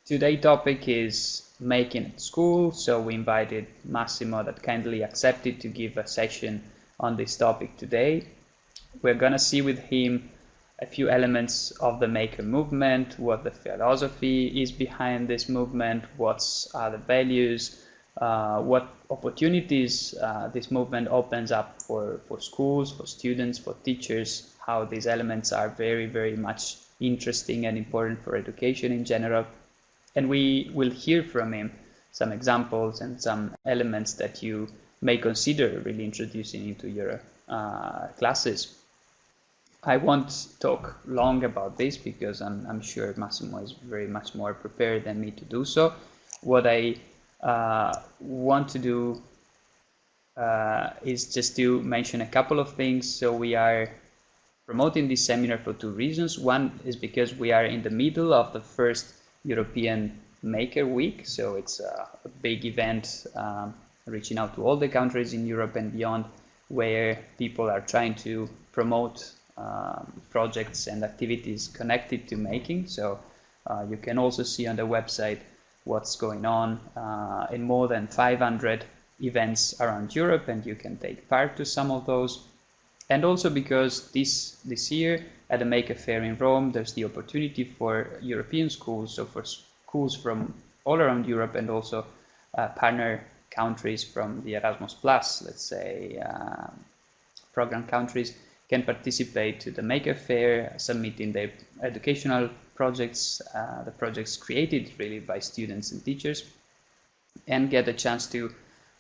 Today's topic is making at school, so we invited Massimo that kindly accepted to give a session on this topic today. We're gonna see with him a few elements of the maker movement, what the philosophy is behind this movement, what are the values, what opportunities this movement opens up for schools, for students, for teachers, how these elements are very, very much interesting and important for education in general. And we will hear from him some examples and some elements that you may consider really introducing into your classes. I won't talk long about this because I'm sure Massimo is very much more prepared than me to do so. What I want to do is just to mention a couple of things. So we are promoting this seminar for two reasons. One is because we are in the middle of the first European Maker Week, so it's a big event reaching out to all the countries in Europe and beyond, where people are trying to promote projects and activities connected to making. So you can also see on the website what's going on in more than 500 events around Europe, and you can take part to some of those. And also because this year at the Maker Faire in Rome, there's the opportunity for European schools, so for schools from all around Europe and also partner countries from the Erasmus Plus, let's say, program countries, can participate to the Maker Faire, submitting their educational projects, the projects created really by students and teachers, and get a chance to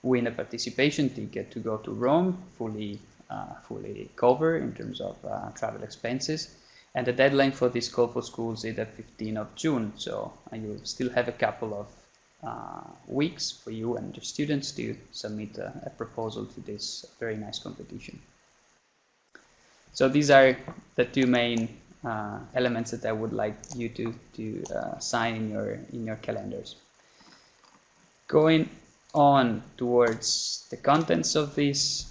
win a participation ticket to go to Rome, fully covered in terms of travel expenses. And the deadline for this call for schools is the 15th of June, so you still have a couple of weeks for you and your students to submit a proposal to this very nice competition. So these are the two main elements that I would like you to sign in your calendars. Going on towards the contents of this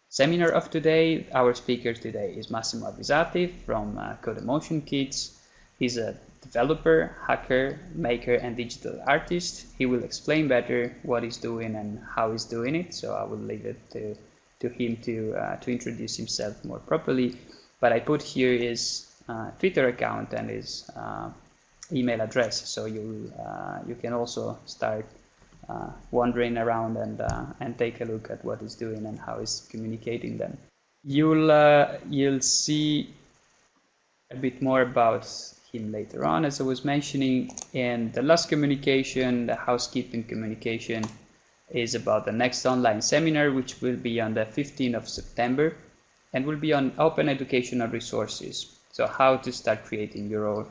seminar of today, our speaker today is Massimo Avvisati from Codemotion Kids. He's a developer, hacker, maker, and digital artist. He will explain better what he's doing and how he's doing it, so I will leave it to him to introduce himself more properly. But I put here his Twitter account and his email address, so you can also start wandering around and take a look at what he's doing and how he's communicating them. You'll see a bit more about him later on, as I was mentioning. And the last communication, the housekeeping communication, is about the next online seminar, which will be on the 15th of September and will be on open educational resources. So how to start creating your own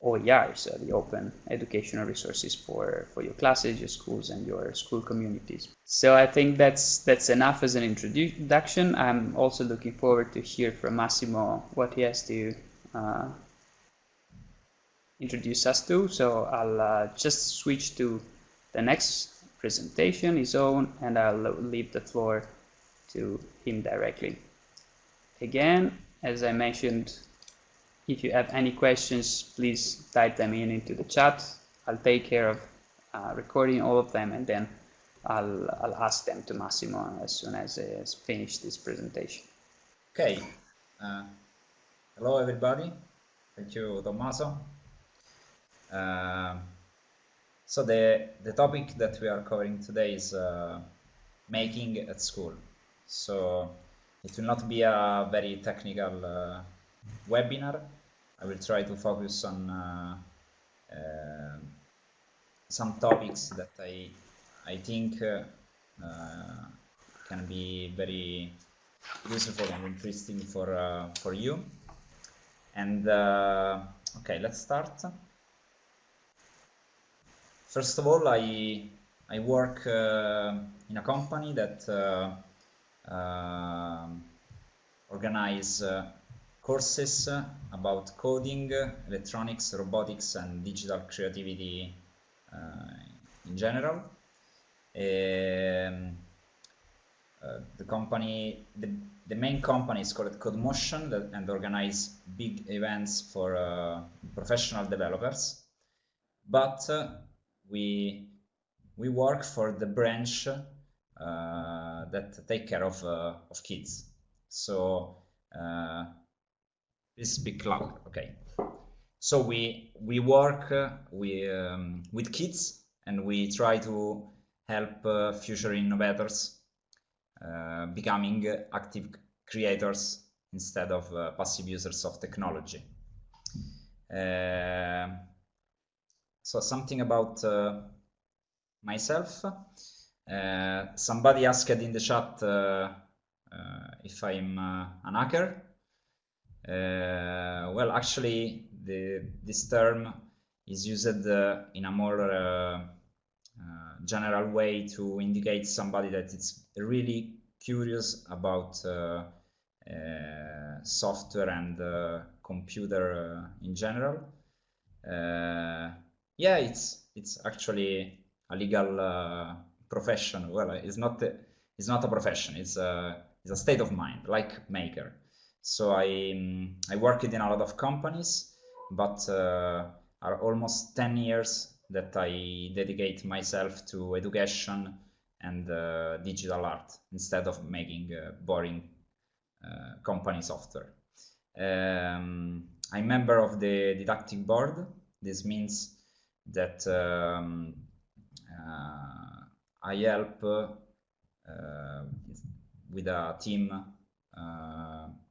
OER, so the open educational resources for your classes, your schools, and your school communities. So I think that's enough as an introduction. I'm also looking forward to hear from Massimo what he has to introduce us to. So I'll just switch to the next presentation, his own, and I'll leave the floor to him directly. Again, as I mentioned, if you have any questions, please type them into the chat. I'll take care of recording all of them, and then I'll ask them to Massimo as soon as he has finished this presentation. Okay. Hello, everybody. Thank you, Tommaso. So the topic that we are covering today is making at school. So it will not be a very technical webinar. I will try to focus on some topics that I think can be very useful and interesting for you. And okay, let's start. First of all, I work in a company that organize courses about coding, electronics, robotics, and digital creativity in general. The main company is called Codemotion and organize big events for professional developers. but we work for the branch that take care of kids. So this big loud. Okay. So we work with kids, and we try to help future innovators becoming active creators instead of passive users of technology. So something about myself. Somebody asked in the chat if I'm an hacker. Well, actually, this term is used in a more general way to indicate somebody that is really curious about software and computer in general. Yeah, it's actually a legal profession. Well, it's not a profession. It's a state of mind, like Maker. So I worked in a lot of companies, but are almost 10 years that I dedicate myself to education and digital art instead of making boring company software. I'm member of the didactic board. This means that I help with a team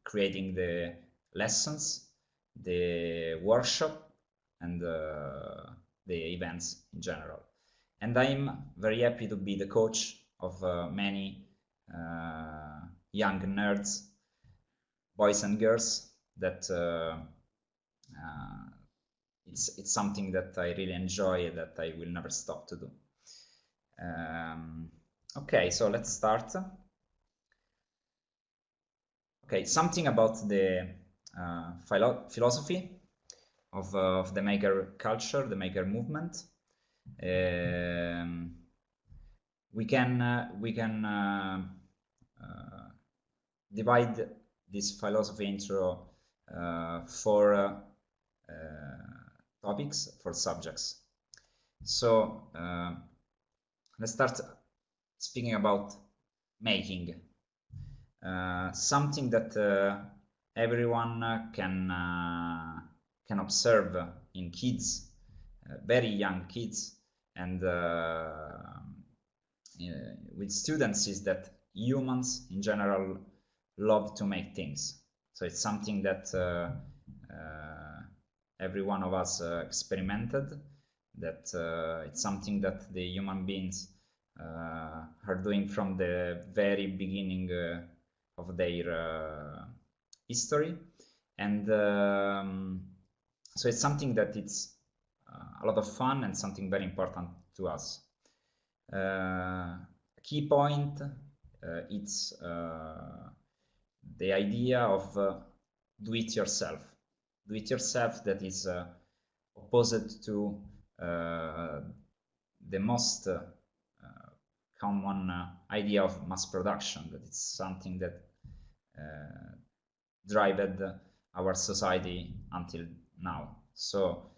creating the lessons, the workshop, and the events in general. And I'm very happy to be the coach of many young nerds, boys and girls, that it's something that I really enjoy, that I will never stop to do. Okay, so let's start. Okay, something about the philosophy of the maker culture, the maker movement. We can divide this philosophy into four topics, four subjects. So let's start speaking about making. Something that everyone can observe in kids, very young kids, and with students, is that humans in general love to make things. So it's something that every one of us experimented, that it's something that the human beings are doing from the very beginning of their history. And so it's something that it's a lot of fun and something very important to us. Key point, it's the idea of do-it-yourself. Do-it-yourself, that is opposed to the most common idea of mass production, that it's something that driven our society until now. So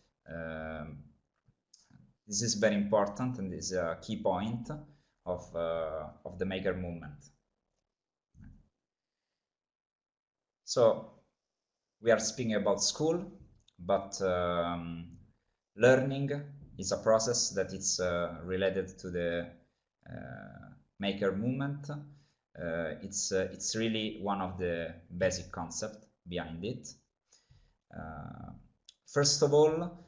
this is very important, and is a key point of the maker movement. So we are speaking about school, but learning is a process that is related to the maker movement. It's really one of the basic concepts behind it. First of all,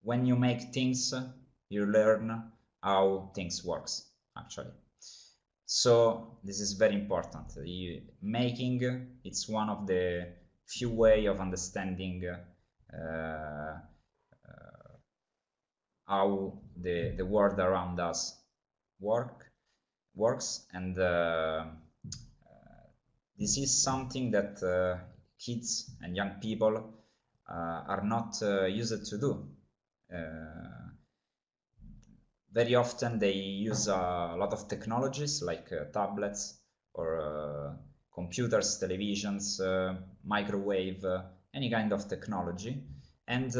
when you make things, you learn how things works, actually. So this is very important. Making, it's one of the few way of understanding how the world around us works, and this is something that kids and young people are not used to do. Very often they use a lot of technologies like tablets or computers, televisions, microwave, any kind of technology, and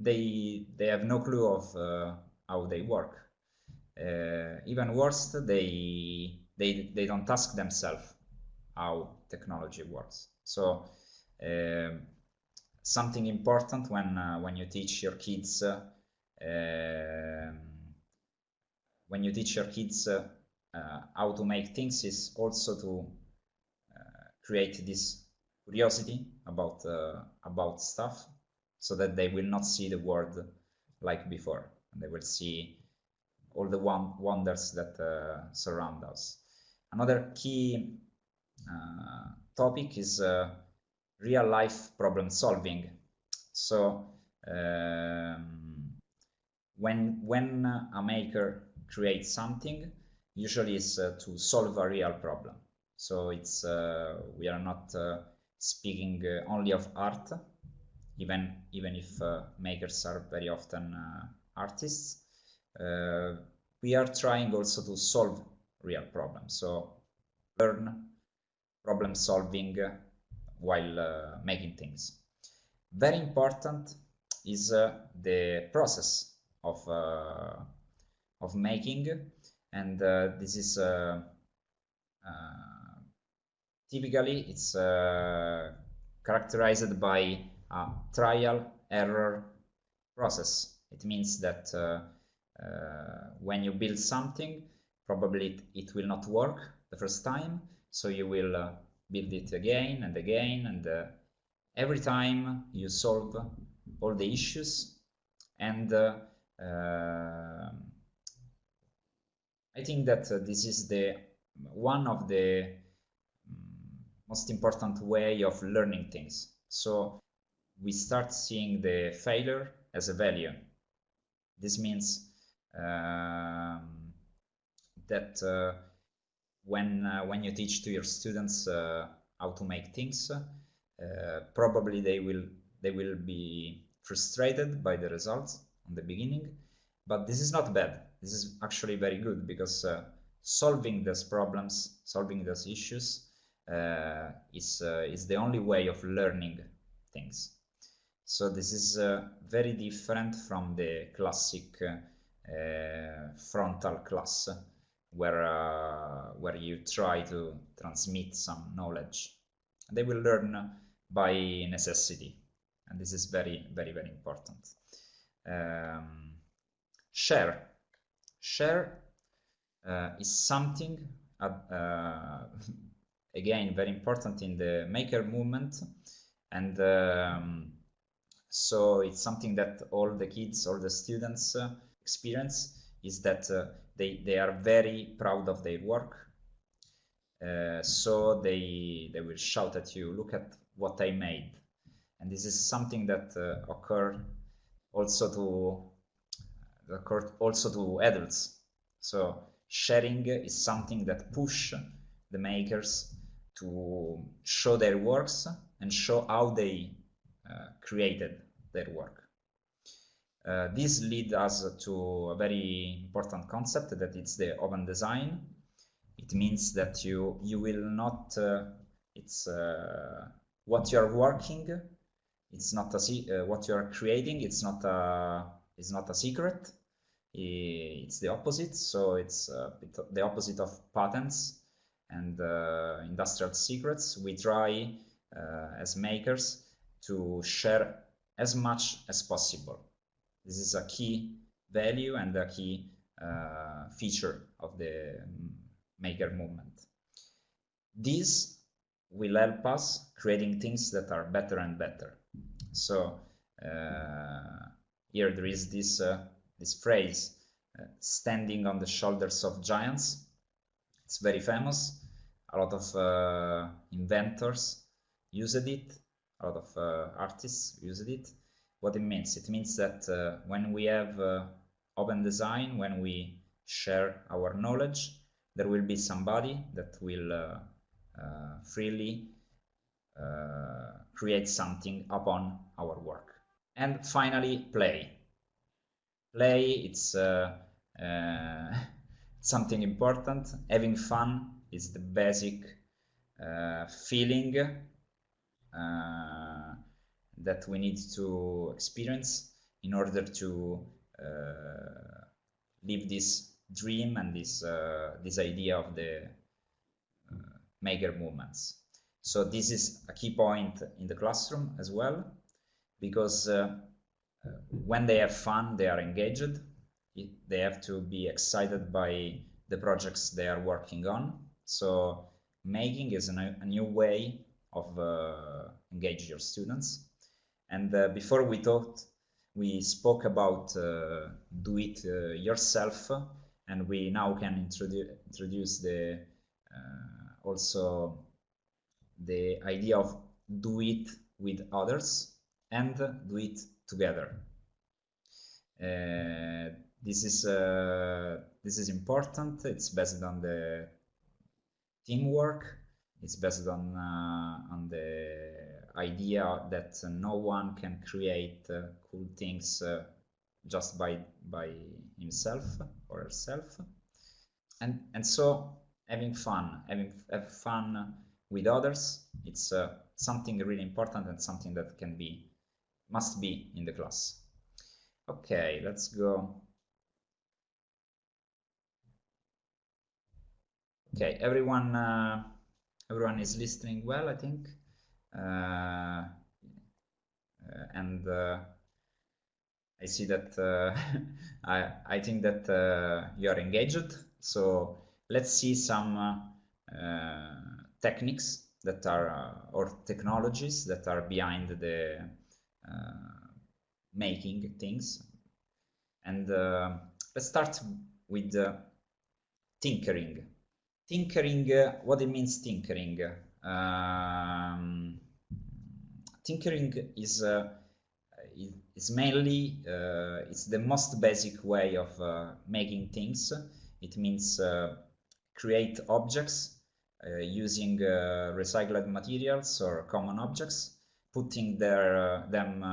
they have no clue of how they work. Even worse, they don't ask themselves how technology works. So something important when you teach your kids how to make things is also to create this curiosity about stuff, so that they will not see the world like before, and they will see all the wonders that surround us. Another key topic is real life problem solving. So when a maker creates something, usually it's to solve a real problem. So it's we are not speaking only of art, even if makers are very often artists. We are trying also to solve real problems, so learn problem solving while making things. Very important is the process of making, and this is typically it's characterized by a trial error process. It means that when you build something, probably it will not work the first time, so you will build it again and again, and every time you solve all the issues. And I think that this is one of the most important way of learning things. So we start seeing the failure as a value. This means that when you teach to your students how to make things, probably they will be frustrated by the results in the beginning, but this is not bad. This is actually very good, because solving those problems, solving those issues is the only way of learning things. So this is very different from the classic frontal class, where you try to transmit some knowledge. They will learn by necessity, and this is very, very, very important. Share is something again very important in the maker movement, and so it's something that all the kids, all the students experience, is that they are very proud of their work. So they will shout at you, "Look at what I made." And this is something that occurred also to adults. So sharing is something that push the makers to show their works and show how they created their work. This leads us to a very important concept, that it's the open design. It means that you will not what you are working, it's not what you are creating, it's not a secret. It's the opposite. So it's the opposite of patents and industrial secrets. We try as makers to share as much as possible. This is a key value and a key feature of the maker movement. This will help us creating things that are better and better. So here there is this phrase, standing on the shoulders of giants. It's very famous. A lot of inventors used it. A lot of artists used it. What it means? It means that when we have open design, when we share our knowledge, there will be somebody that will freely create something upon our work. And finally, play. Play, it's something important. Having fun is the basic feeling that we need to experience in order to live this dream and this idea of the maker movements. So this is a key point in the classroom as well, because when they have fun, they are engaged. They have to be excited by the projects they are working on. So making is a new way of engage your students. And before we spoke about do it yourself, and we now can introduce the also the idea of do it with others and do it together. This is important. It's based on the teamwork. It's based on the idea that no one can create cool things just by himself or herself, and so have fun with others. It's something really important and something that must be in the class. Okay, let's go. Okay, everyone is listening well, I think, and I see that I think that you are engaged. So let's see some techniques that are or technologies that are behind the making things, and let's start with tinkering. What it means tinkering? Tinkering is mainly it's the most basic way of making things. It means create objects using recycled materials or common objects, putting them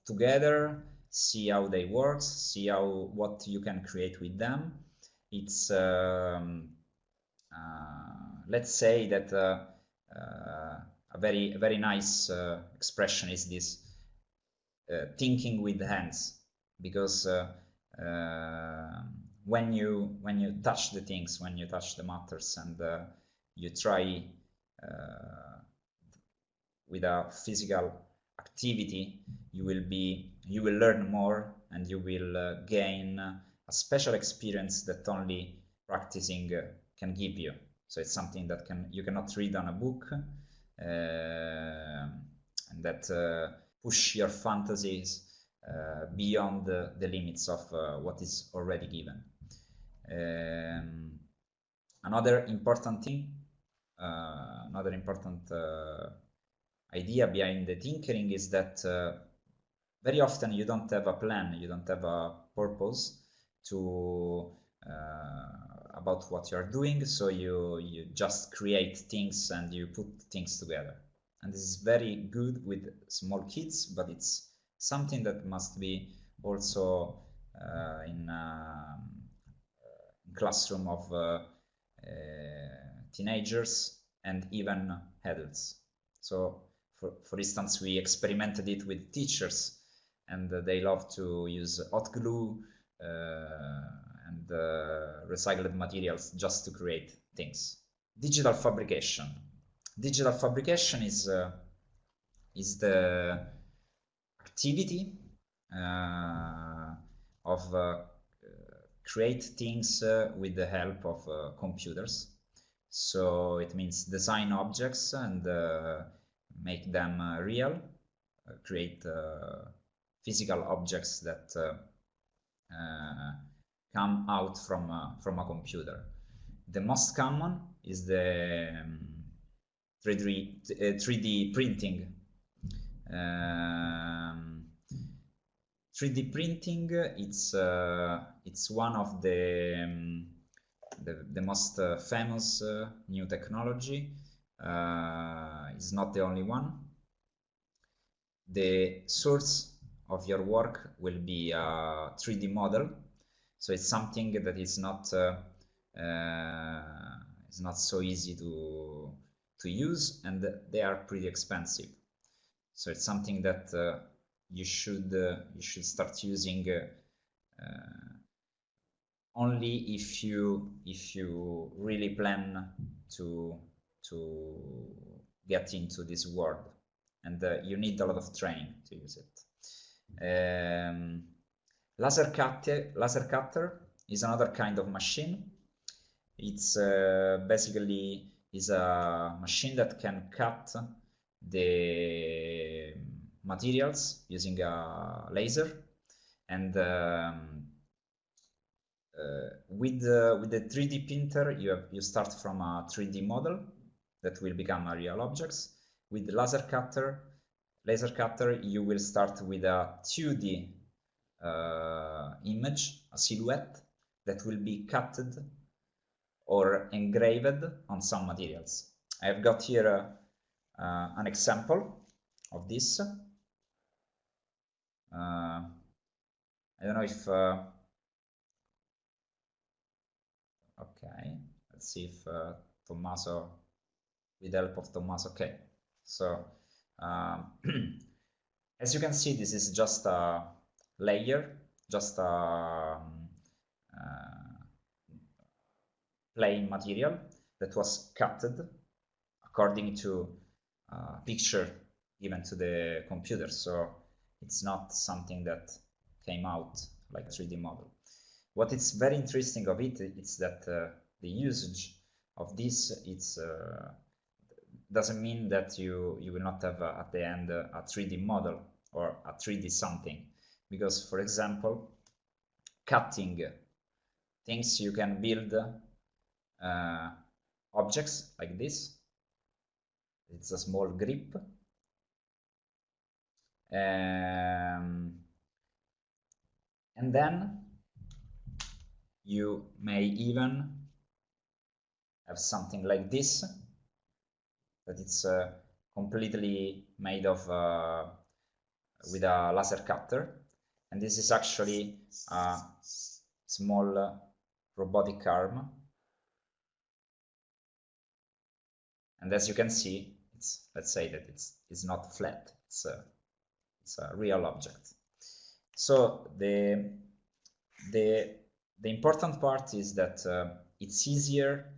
together, see how they work, see what you can create with them. It's let's say that a very nice expression is this thinking with the hands, because when you touch the things, when you touch the matters, and you try with a physical activity, you will learn more, and you will gain a special experience that only practicing can give you. So it's something that you cannot read on a book, and that push your fantasies beyond the limits of what is already given. Another important thing, another important idea behind the tinkering is that very often you don't have a plan, you don't have a purpose to about what you're doing, so you just create things and you put things together. And this is very good with small kids, but it's something that must be also in classroom of teenagers and even adults. So for instance, we experimented it with teachers, and they love to use hot glue and recycled materials just to create things. Digital fabrication. Digital fabrication is the activity of create things with the help of computers. So it means design objects and make them real, create physical objects that come out from a computer. The most common is the 3D printing. 3D printing, it's one of the most famous new technology. It's not the only one. The source of your work will be a 3D model, so it's something that is not so easy to use, and they are pretty expensive. So it's something that you should start using only if you really plan to get into this world, and you need a lot of training to use it. Laser cutter is another kind of machine. It's basically is a machine that can cut the materials using a laser, and with the 3D printer you start from a 3D model that will become a real objects. With the laser cutter you will start with a 2D image, a silhouette that will be cutted or engraved on some materials. I have got here an example of this. I don't know if okay, let's see if Tommaso, with the help of Tommaso. Okay, so as you can see, this is just a layer, just a plain material that was cutted according to a picture given to the computer. So it's not something that came out like a 3D model. What is very interesting of it is that the usage of this, it's doesn't mean that you will not have at the end a 3D model or a 3D something, because for example, cutting things, you can build objects like this. It's a small grip, and then you may even have something like this, that it's completely made of with a laser cutter, and this is actually a small robotic arm, and as you can see, it's, let's say that it's not flat, it's a real object. So the important part is that it's easier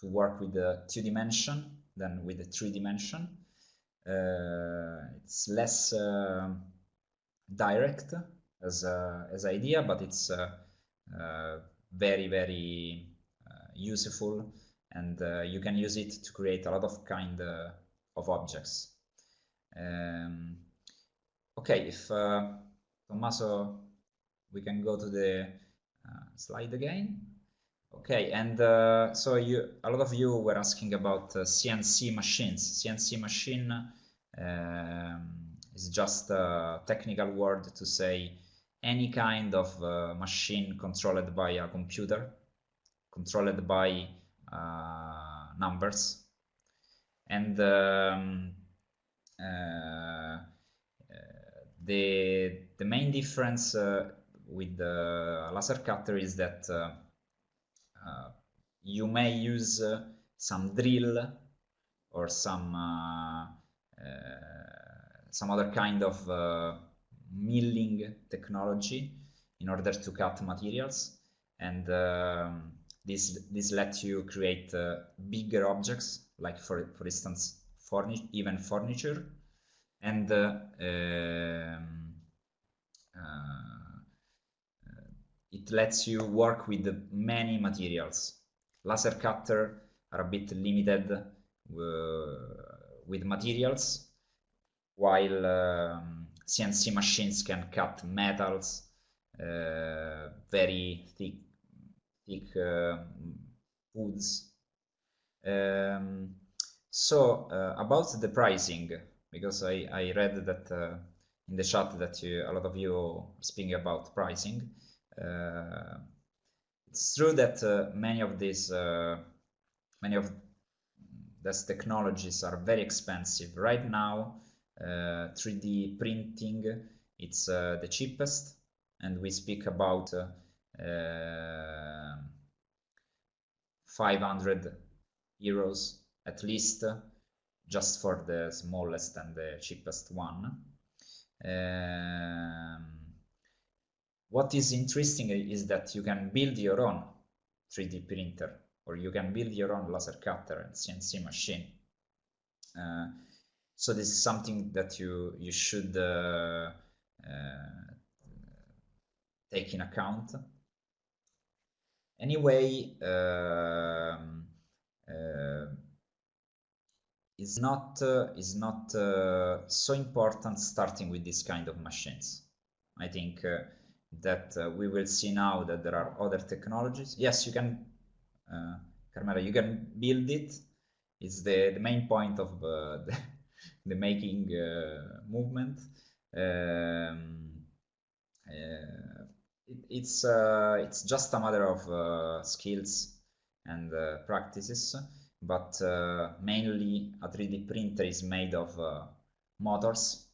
to work with the 2D than with the 3D. It's less direct as idea, but it's very, very useful, and you can use it to create a lot of kind of objects. Okay, if Tommaso, we can go to the slide again. Okay, and so a lot of you were asking about CNC machines. CNC machine is just a technical word to say any kind of machine controlled by a computer, controlled by numbers, and the main difference with the laser cutter is that you may use some drill or some other kind of milling technology in order to cut materials, and this lets you create bigger objects, like for instance even furniture, and it lets you work with many materials. Laser cutter are a bit limited with materials, while CNC machines can cut metals, very thick woods. So about the pricing, because I read that in the chat that a lot of you are speaking about pricing. It's true that many of these technologies are very expensive. Right now 3D printing, it's the cheapest, and we speak about 500 euros at least just for the smallest and the cheapest one. What is interesting is that you can build your own 3D printer, or you can build your own laser cutter and CNC machine. So this is something that you should take in account. Anyway, is not so important starting with this kind of machines. I think that we will see now that there are other technologies. Yes, you can, Carmela, you can build it. It's the main point of the making movement. It's just a matter of skills and practices, but mainly a 3D printer is made of motors,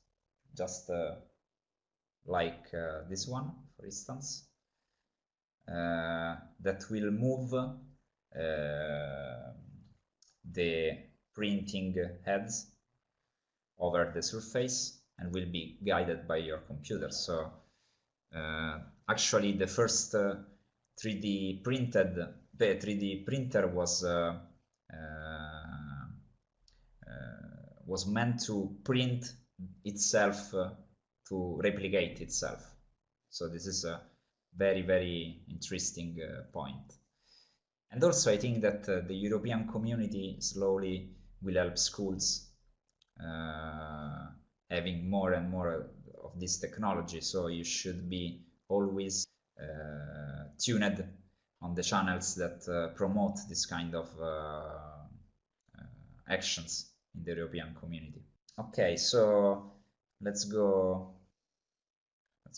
just like this one, for instance, that will move the printing heads over the surface and will be guided by your computer. So actually the first 3D printer was meant to print itself to replicate itself. So this is a very, very interesting point. And also I think that the European community slowly will help schools having more and more of this technology. So you should be always tuned on the channels that promote this kind of actions in the European community. Okay, so let's go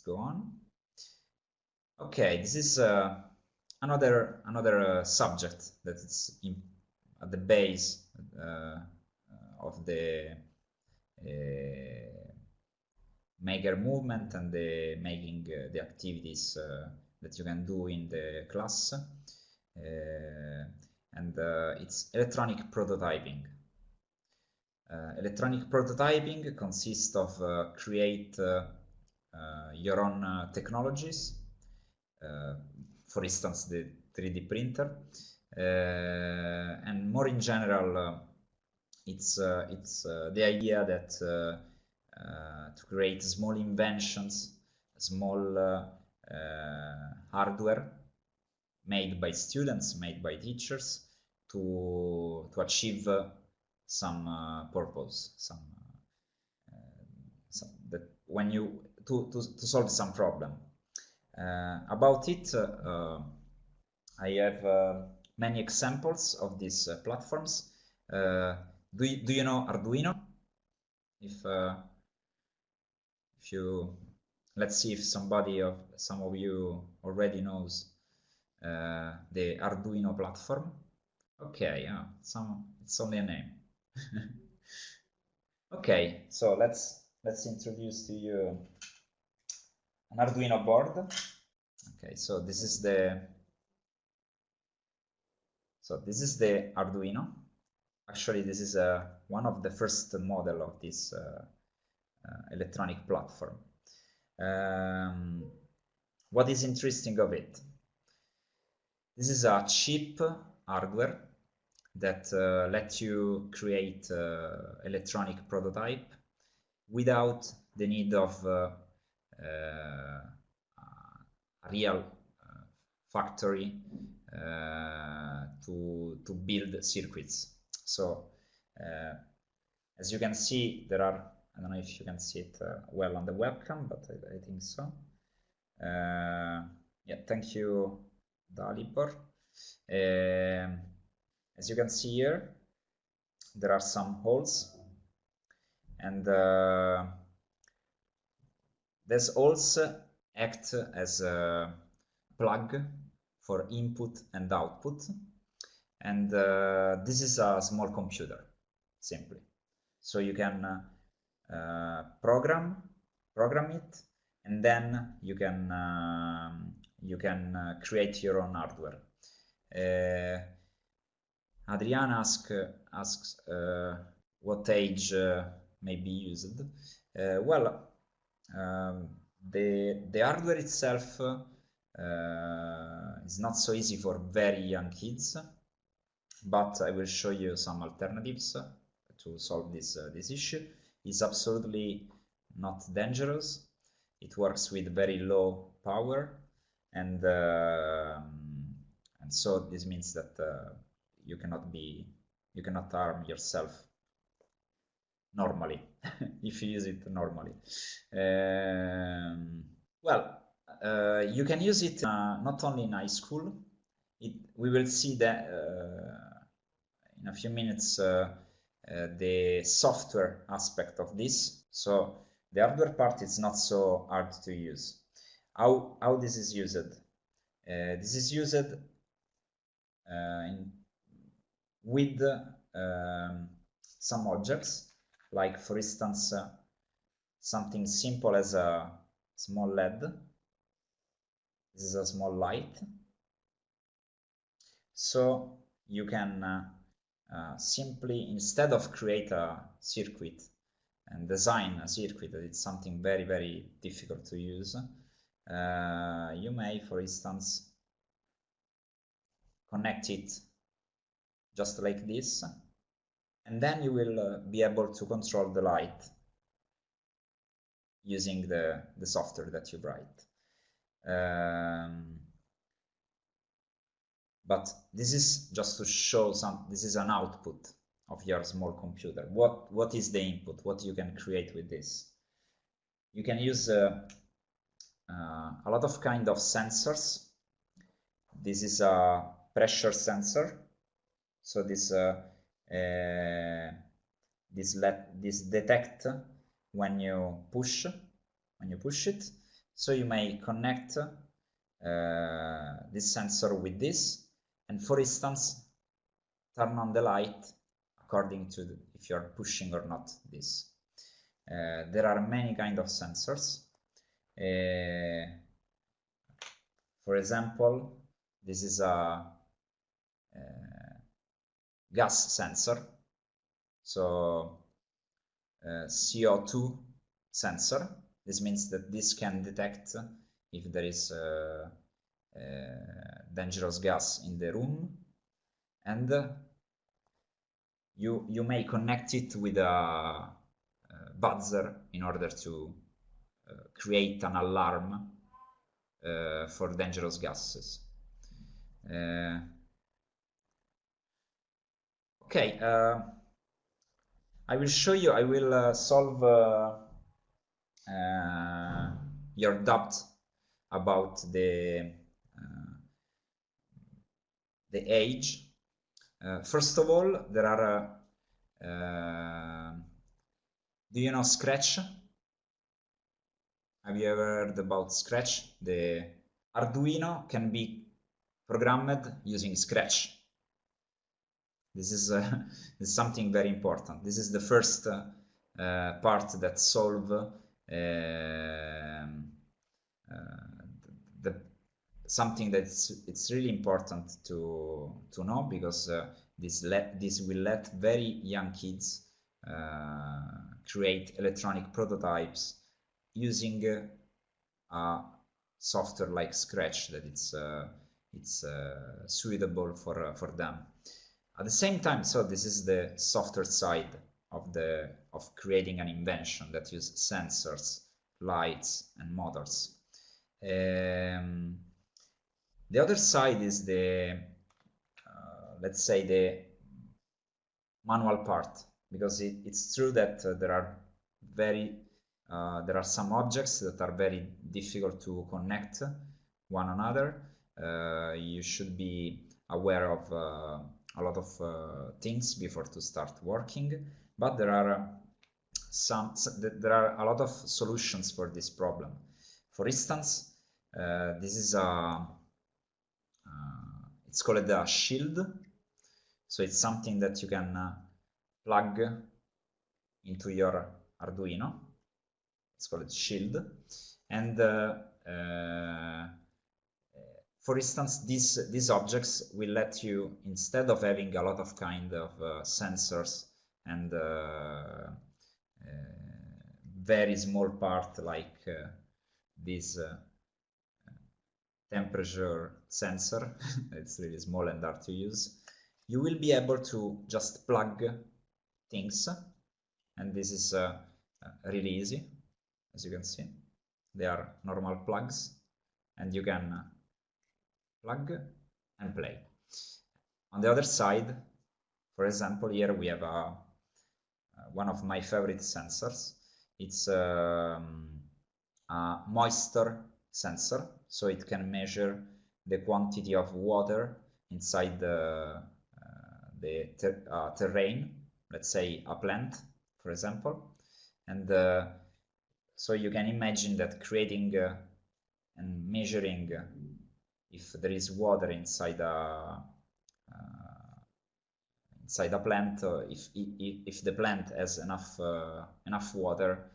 on. Okay, this is another subject that is at the base of the maker movement and the making the activities that you can do in the class, and it's electronic prototyping. Electronic prototyping consists of create your own technologies, for instance the 3D printer, and more in general it's the idea that to create small inventions, small hardware made by students, made by teachers, to achieve some purpose, that when you to solve some problem. About it, I have many examples of these platforms. Do you know Arduino? If you, let's see if some of you already knows the Arduino platform. Okay, it's only a name. Okay, so let's introduce to you an Arduino board. Okay, so this is the Arduino. Actually, this is one of the first model of this electronic platform. What is interesting of it? This is a cheap hardware that lets you create electronic prototype without the need of a real factory to build circuits. So as you can see, there are, I don't know if you can see it well on the webcam, but I think so. Yeah, thank you, Dalibor. As you can see here, there are some holes, and this also acts as a plug for input and output, and this is a small computer, simply. So you can program it, and then you can create your own hardware. Adriana asks what age may be used. Well, the hardware itself is not so easy for very young kids, but I will show you some alternatives to solve this issue. It's absolutely not dangerous. It works with very low power, and so this means that you cannot harm yourself normally if you use it normally. Well, you can use it not only in high school. We will see that in a few minutes the software aspect of this. So the hardware part is not so hard to use. How this is used? This is used with some objects, like for instance something simple as a small LED. This is a small light. So you can simply, instead of create a circuit and design a circuit, it's something very, very difficult to use. You may, for instance, connect it just like this, and then you will be able to control the light using the software that you write. But this is just to show this is an output of your small computer. What is the input? What you can create with this? You can use a lot of kind of sensors. This is a pressure sensor. So this detect when you push it. So you may connect this sensor with this, and for instance turn on the light according to if you are pushing or not this. There are many kind of sensors. For example, this is a gas sensor, so CO2 sensor. This means that this can detect if there is dangerous gas in the room, and you may connect it with a buzzer in order to create an alarm for dangerous gases. Okay, I will show you, I will solve your doubt about the age. First of all, there are do you know Scratch? Have you ever heard about Scratch? The Arduino can be programmed using Scratch. This is something very important. This is the first part that solve something that it's really important to know, because this will let very young kids create electronic prototypes using software like Scratch, that it's suitable for them. At the same time, so this is the software side of creating an invention that uses sensors, lights, and motors. The other side is the let's say the manual part, because it's true that there are some objects that are very difficult to connect one another. You should be aware of a lot of things before to start working, but there are a lot of solutions for this problem. For instance, this is it's called a shield. So it's something that you can plug into your Arduino. It's called shield, and for instance, these objects will let you, instead of having a lot of kind of sensors and very small part like this temperature sensor, it's really small and hard to use, you will be able to just plug things, and this is really easy, as you can see. They are normal plugs, and you can plug and play. On the other side, for example, here we have one of my favorite sensors. It's a moisture sensor, so it can measure the quantity of water inside the terrain, let's say a plant, for example. And so you can imagine that creating and measuring if there is water inside a plant, if the plant has enough water,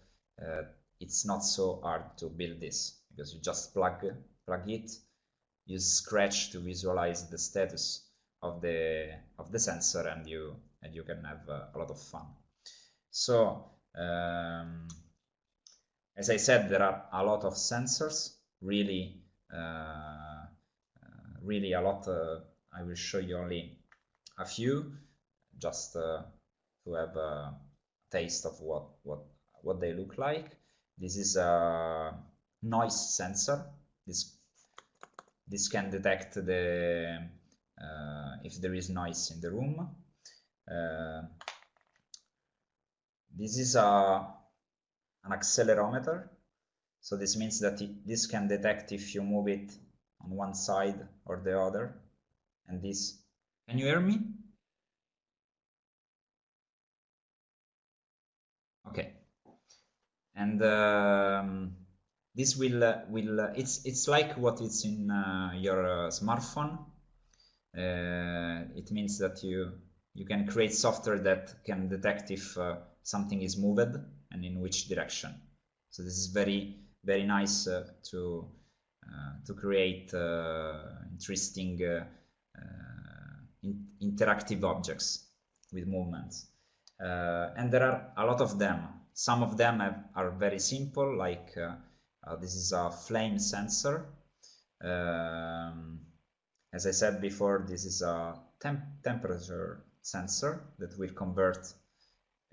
it's not so hard to build this, because you just plug it, use Scratch to visualize the status of the sensor, and you can have a lot of fun. So as I said, there are a lot of sensors, really really a lot. I will show you only a few, just to have a taste of what they look like. This is a noise sensor. This can detect the if there is noise in the room. This is an accelerometer, so this means that this can detect if you move it on one side or the other. And this, can you hear me? Okay. And this will it's like what is in your smartphone. It means that you can create software that can detect if something is moved and in which direction. So this is very nice to create interesting interactive objects with movements. And there are a lot of them. Some of them are very simple, like this is a flame sensor. As I said before, this is a temperature sensor that will convert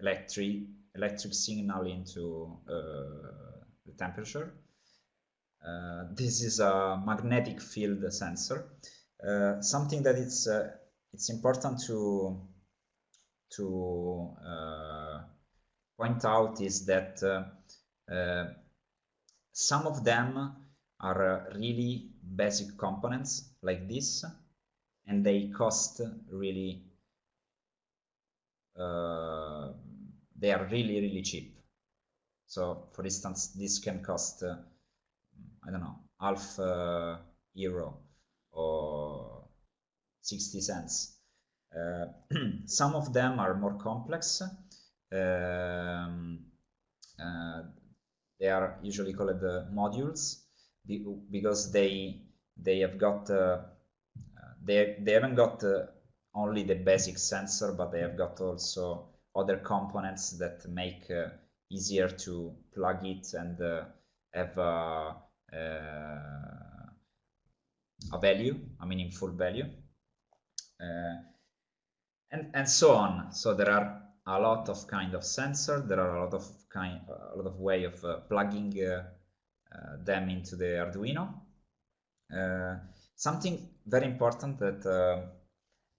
electric signal into the temperature. This is a magnetic field sensor. Something that it's important to point out is that some of them are really basic components like this, and they cost really they are really cheap. So for instance, this can cost I don't know, half euro or 60 cents. Some of them are more complex. They are usually called modules because they have got they haven't got only the basic sensor, but they have got also other components that make easier to plug it and have a value, a meaningful value, and so on. So there are a lot of kind of sensor. There are a lot of way of plugging them into the Arduino. Something very important that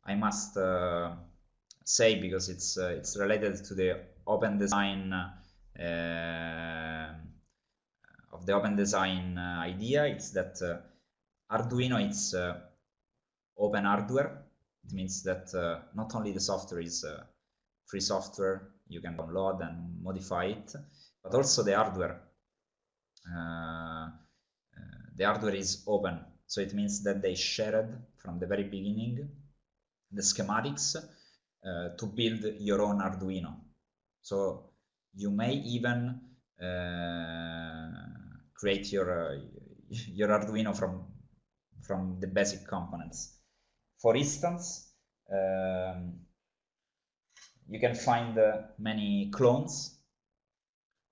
I must say, because it's related to the open design of the open design idea. It's that Arduino is open hardware. It means that not only the software is free software, you can download and modify it, but also the hardware. The hardware is open, so it means that they shared from the very beginning the schematics to build your own Arduino. So you may even create your Arduino from the basic components. For instance, you can find many clones.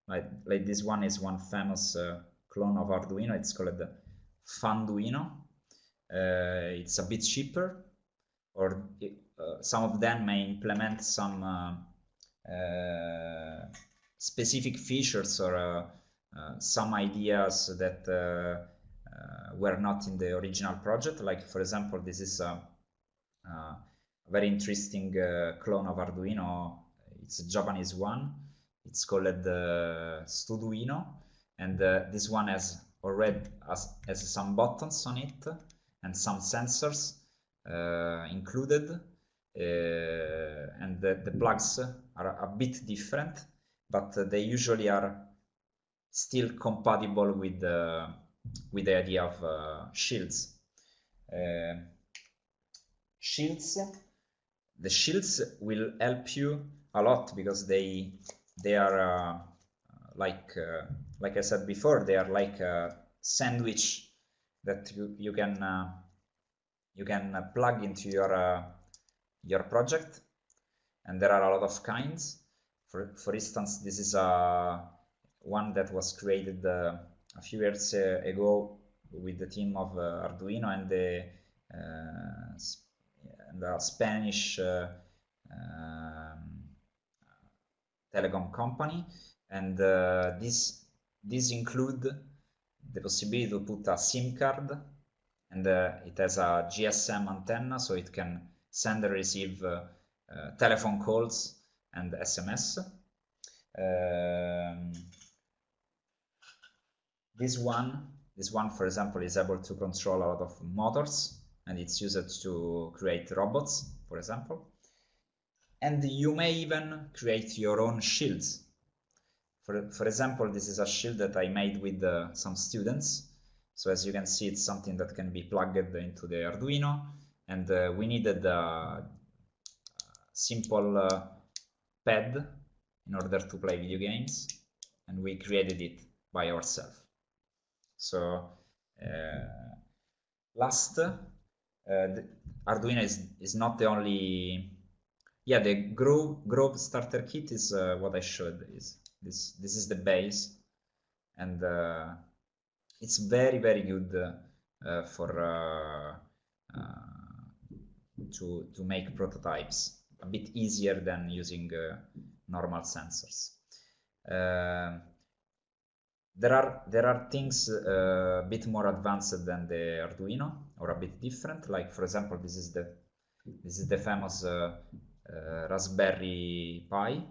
Like this one is one famous clone of Arduino. It's called the Funduino. It's a bit cheaper, or some of them may implement some specific features or some ideas that were not in the original project. Like, for example, this is a very interesting clone of Arduino. It's a Japanese one. It's called Studuino, and this one has some buttons on it and some sensors included, and the plugs are a bit different, but they usually are still compatible with the idea of shields. The shields will help you a lot because they are like I said before, they are like a sandwich that you can plug into your project, and there are a lot of kinds. For instance, this is one that was created a few years ago with the team of Arduino and the Spanish telecom company, and this include the possibility to put a SIM card, and it has a GSM antenna, so it can send and receive telephone calls and SMS. This one, for example, is able to control a lot of motors, and it's used to create robots, for example. And you may even create your own shields. For example, this is a shield that I made with some students. So as you can see, it's something that can be plugged into the Arduino, and we needed a simple pad in order to play video games, and we created it by ourselves. So Arduino is not the only. Yeah, the Grove starter kit is what I showed. This is the base, and it's very good for to make prototypes, a bit easier than using normal sensors. There are things a bit more advanced than the Arduino, or a bit different. Like, for example, this is the famous Raspberry Pi.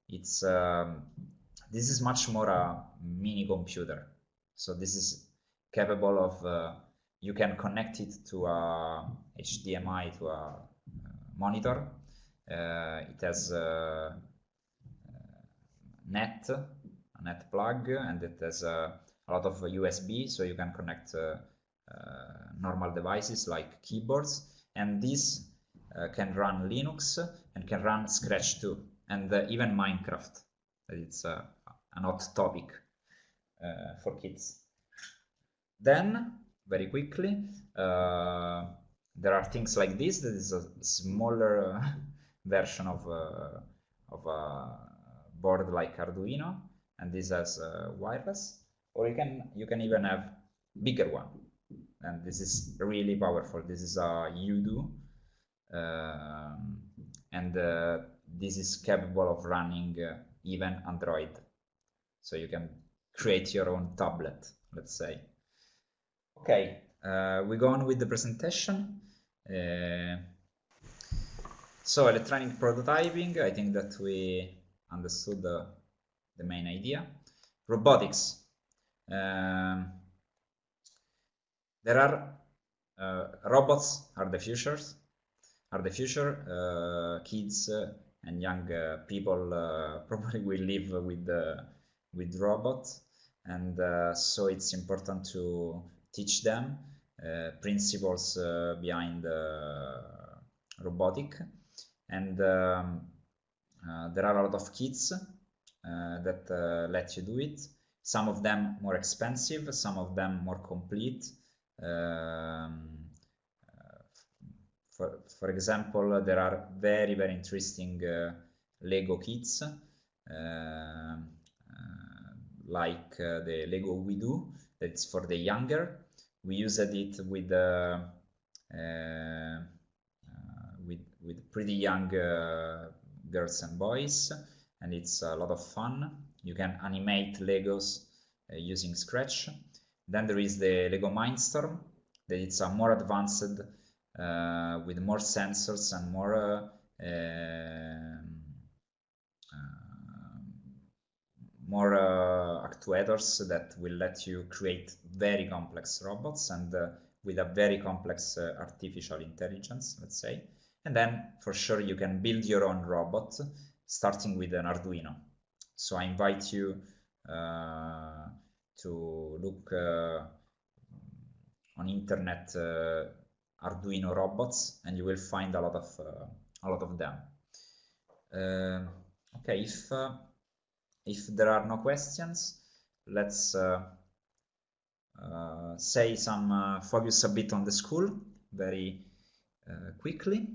It's this is much more a mini computer. So this is capable of you can connect it to a HDMI, to a monitor. It has a net plug, and it has a lot of USB, so you can connect normal devices like keyboards, and this can run Linux and can run Scratch too, and even Minecraft. It's an hot topic for kids. Then, very quickly, there are things like this. That is a smaller version of a board like Arduino, and this has wireless. Or you can even have bigger one, and this is really powerful. This is a UDO, and this is capable of running even Android. So you can create your own tablet, let's say. Okay, we go on with the presentation. So electronic prototyping, I think that we understood the main idea. Robotics. There are robots are the future. Kids and young people probably will live with robots, and so it's important to teach them principles behind robotic, and there are a lot of kits that let you do it. Some of them more expensive, some of them more complete. for example, there are very interesting Lego kits, like the Lego We Do, that's for the younger. We used it with pretty young girls and boys, and it's a lot of fun. You can animate Legos using Scratch. Then there is the Lego Mindstorm, that it's a more advanced with more sensors and more actuators that will let you create very complex robots and with a very complex artificial intelligence, let's say. And then for sure you can build your own robot starting with an Arduino. So I invite you to look on internet Arduino robots, and you will find a lot of them. Okay, if there are no questions, let's say some focus a bit on the school very quickly.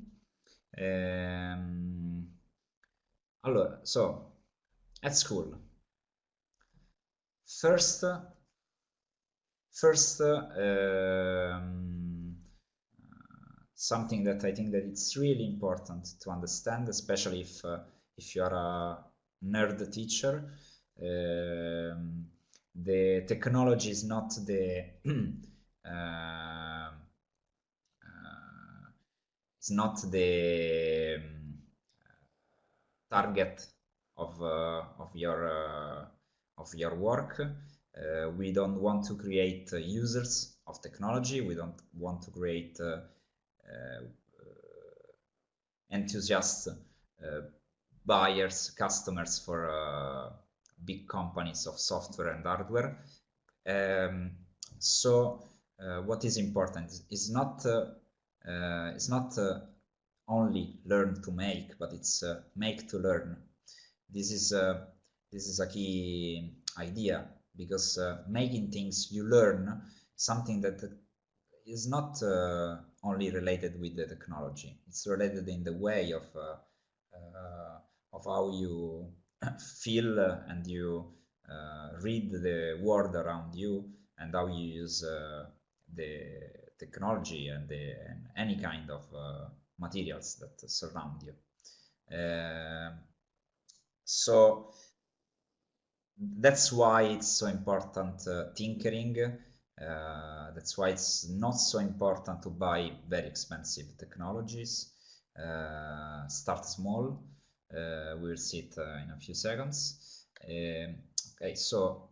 Allora, so at school, first something that I think that it's really important to understand, especially if you are a nerd teacher, the technology is not the it's not the target of your work. We don't want to create users of technology. We don't want to create enthusiast buyers, customers for big companies of software and hardware. So what is important is not only learn to make, but it's make to learn. This is a key idea, because making things you learn something that is not only related with the technology. It's related in the way of how you feel and you read the world around you, and how you use the technology and any kind of materials that surround you. So that's why it's so important tinkering. That's why it's not so important to buy very expensive technologies. Start small. We'll see it in a few seconds. Okay, so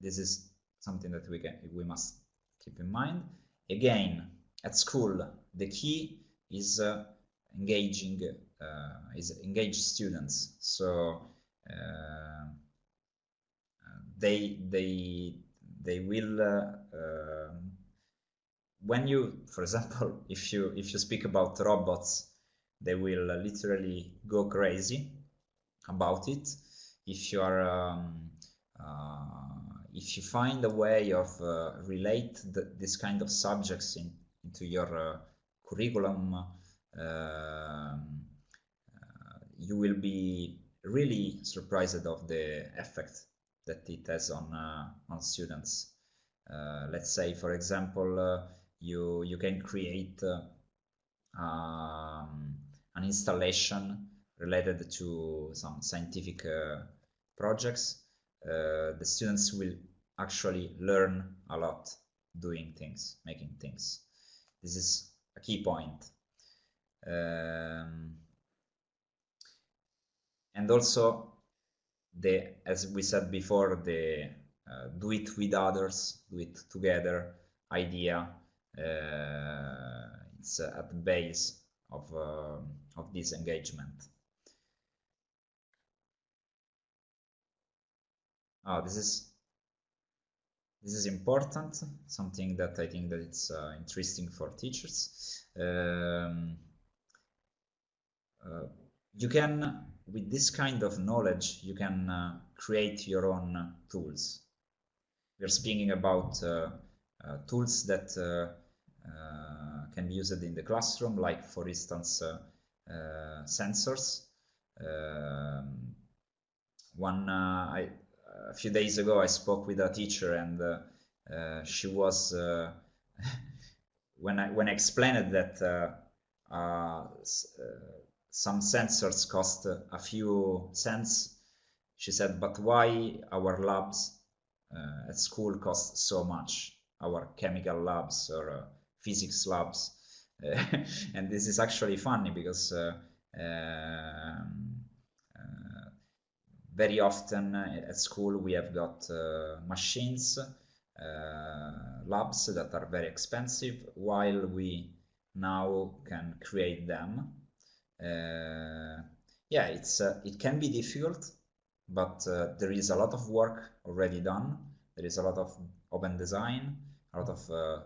this is something that we must keep in mind. Again, at school, the key is engage students. So they will when you, for example, if you speak about robots, they will literally go crazy about it. If you are if you find a way of relate this kind of subjects into your curriculum, you will be really surprised of the effect that it has on students. Let's say, for example, you can create an installation related to some scientific projects. The students will actually learn a lot doing things, making things. This is a key point. And also, as we said before, the do it with others, do it together idea, it's at the base of this engagement. This is important, something that I think that it's interesting for teachers. You can, with this kind of knowledge, you can create your own tools. We're speaking about tools that can be used in the classroom, like for instance sensors. A few days ago I spoke with a teacher, and she was when I explained that some sensors cost a few cents, she said, but why our labs at school cost so much, our chemical labs or physics labs? And this is actually funny because very often at school we have got machines, labs that are very expensive, while we now can create them. Yeah, it can be difficult, but there is a lot of work already done. There is a lot of open design, a lot of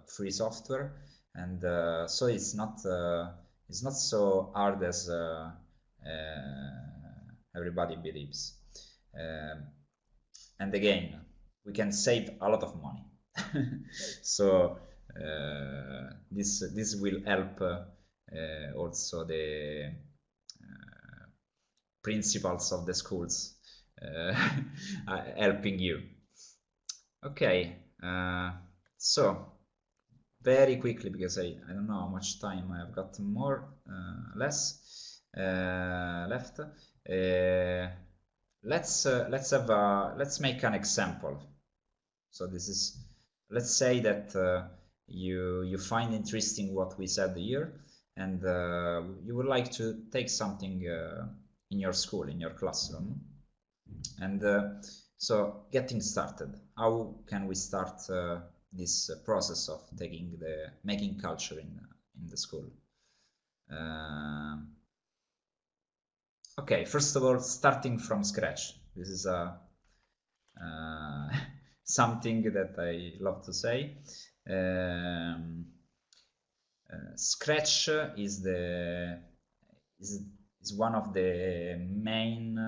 free software, and so it's not so hard as everybody believes. And again, we can save a lot of money. So this will help also the principals of the schools helping you. Okay, so very quickly, because I don't know how much time I have got, more less left. Let's make an example. So this is, let's say that you find interesting what we said here, and you would like to take something in your school, in your classroom, and so getting started. How can we start this process of taking the making culture in the school? Okay, first of all, starting from scratch. This is a something that I love to say. Scratch is one of the main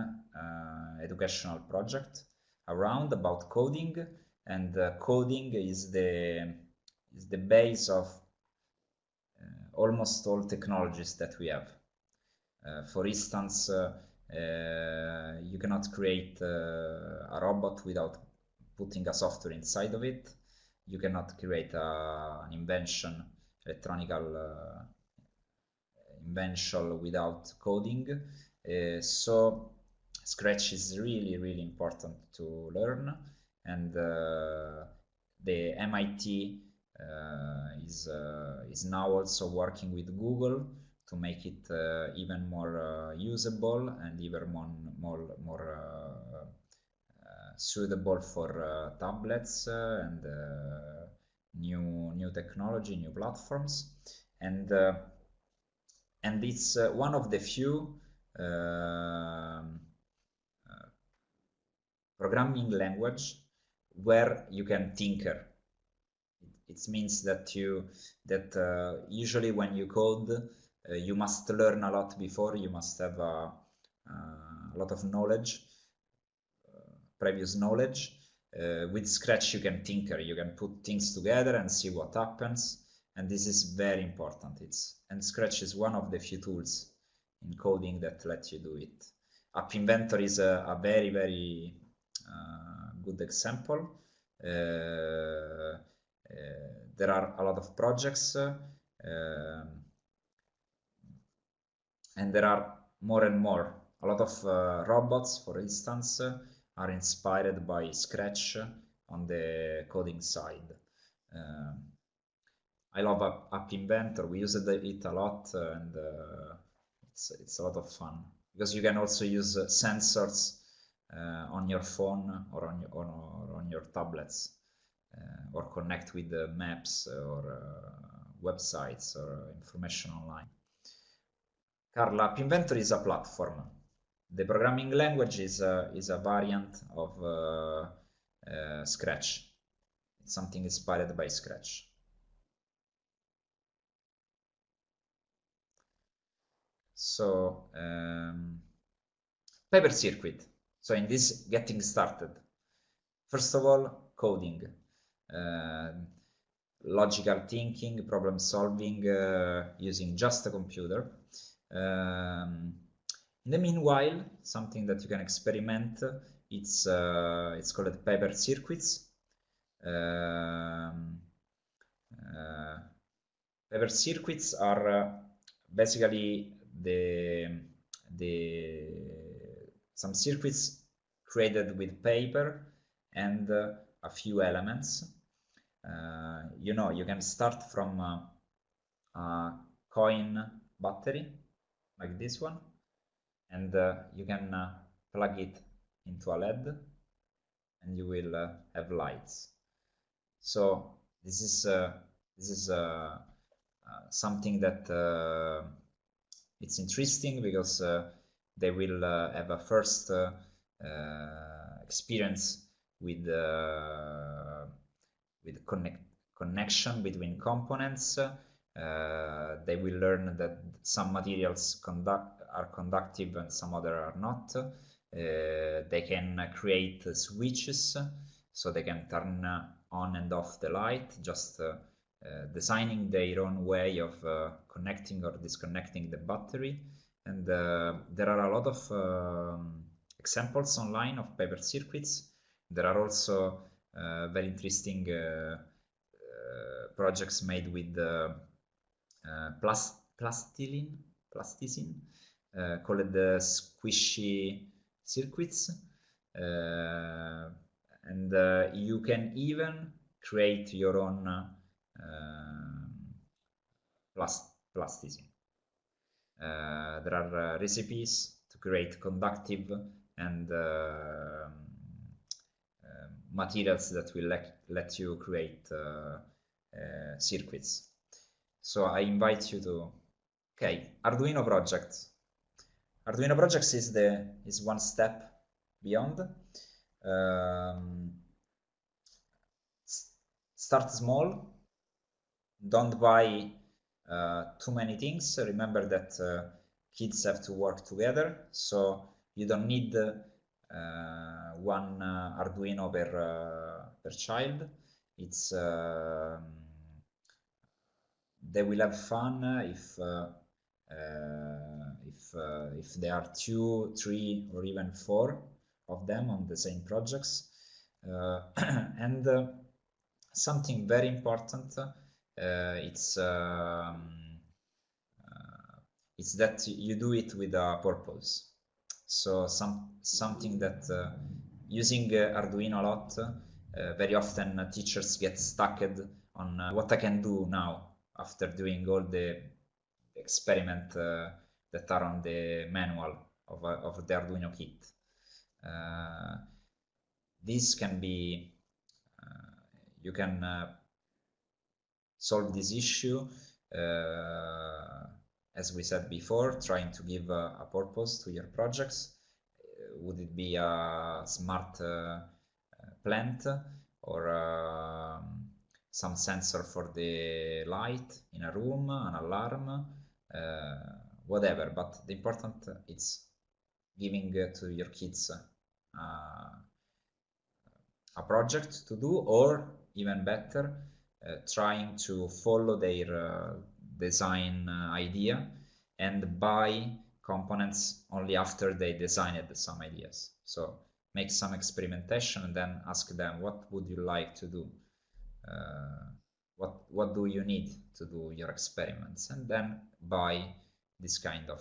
educational projects around about coding, and coding is the base of almost all technologies that we have. For instance, you cannot create a robot without putting a software inside of it. You cannot create an invention, electronical invention without coding. So Scratch is really important to learn, and the MIT is now also working with Google to make it even more usable and even more suitable for tablets and new technology, new platforms, and it's one of the few programming language where you can tinker. It means that usually when you code, you must learn a lot before. You must have a lot of knowledge, previous knowledge. With Scratch you can tinker, you can put things together and see what happens, and this is very important. And Scratch is one of the few tools in coding that let you do it. App Inventor is a very good example. There are a lot of projects, and there are more and more. A lot of robots, for instance, are inspired by Scratch on the coding side. I love App Inventor. We used it a lot, and it's a lot of fun, because you can also use sensors on your phone or on your tablets, or connect with the maps or websites or information online. Carla, App Inventor is a platform. The programming language is a variant of Scratch. It's something inspired by Scratch. So, paper circuit. So in this getting started, first of all, coding. logical thinking, problem solving using just a computer. In the meanwhile, something that you can experiment, it's called paper circuits. Paper circuits are basically some circuits created with paper and a few elements. You know, you can start from a coin battery like this one, and you can plug it into a LED and you will have lights. So this is something that it's interesting because they will have a first experience with connection between components. They will learn that some materials are conductive and some other are not. They can create switches, so they can turn on and off the light, just designing their own way of connecting or disconnecting the battery. And there are a lot of examples online of paper circuits. There are also very interesting projects made with plasticine, called the squishy circuits, and you can even create your own plasticine. There are recipes to create conductive and materials that will let you create circuits. So I invite you to, Arduino Projects. Arduino Projects is one step beyond. Start small. Don't buy too many things. Remember that kids have to work together, so you don't need one Arduino per child. It's they will have fun if there are 2, 3, or even 4 of them on the same projects. And something very important, it's that you do it with a purpose. So something that using Arduino a lot, very often teachers get stuck on what I can do now after doing all the experiment that are on the manual of the Arduino kit. This can be, you can solve this issue, as we said before, trying to give a purpose to your projects. Would it be a smart plant, or some sensor for the light in a room, an alarm, whatever, but the important is giving to your kids a project to do, or even better, trying to follow their design idea and buy components only after they designed some ideas. So make some experimentation and then ask them, what would you like to do? What do you need to do your experiments? And then buy this kind of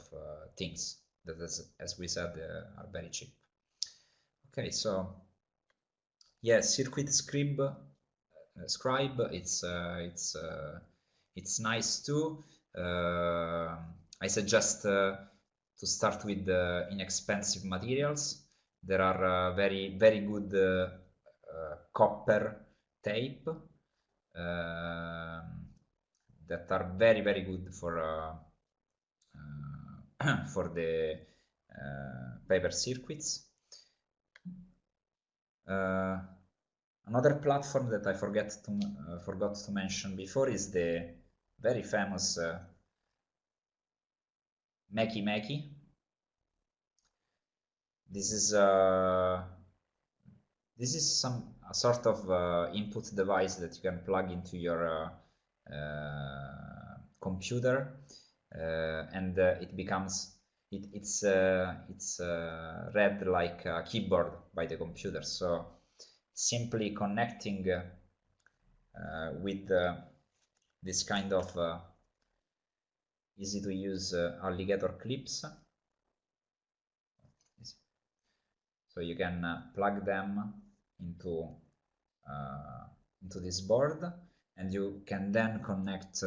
things that, as we said, are very cheap. Okay, so yeah, circuit scribe, it's nice too. I suggest to start with inexpensive materials. There are very good copper tape that are very good for the paper circuits. Another platform that I forgot to mention before is the very famous Makey. This is a sort of input device that you can plug into your computer, and it becomes it's read like a keyboard by the computer. So simply connecting with this kind of easy to use alligator clips, so you can plug them into this board, and you can then connect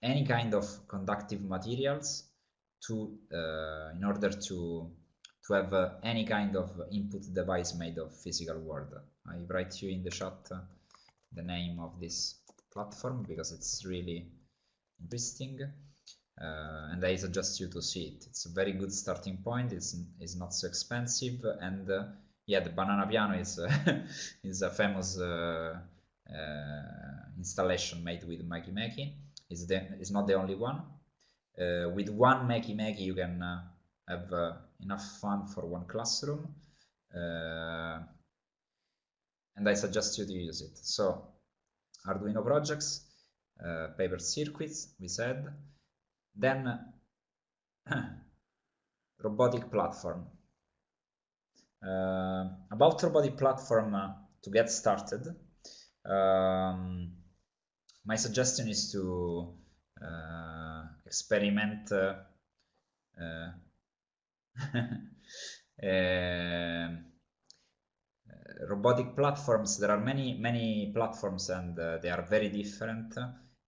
any kind of conductive materials to in order to have any kind of input device made of physical world. I write you in the chat the name of this platform because it's really interesting, and I suggest you to see it. It's a very good starting point. It's not so expensive, and yeah, the banana piano is is a famous installation made with Makey Makey. It's not the only one. With one Makey Makey you can have enough fun for one classroom, and I suggest you to use it. So Arduino Projects, paper circuits, we said. Then robotic platform. About robotic platform, to get started, my suggestion is to experiment robotic platforms. There are many platforms, and they are very different.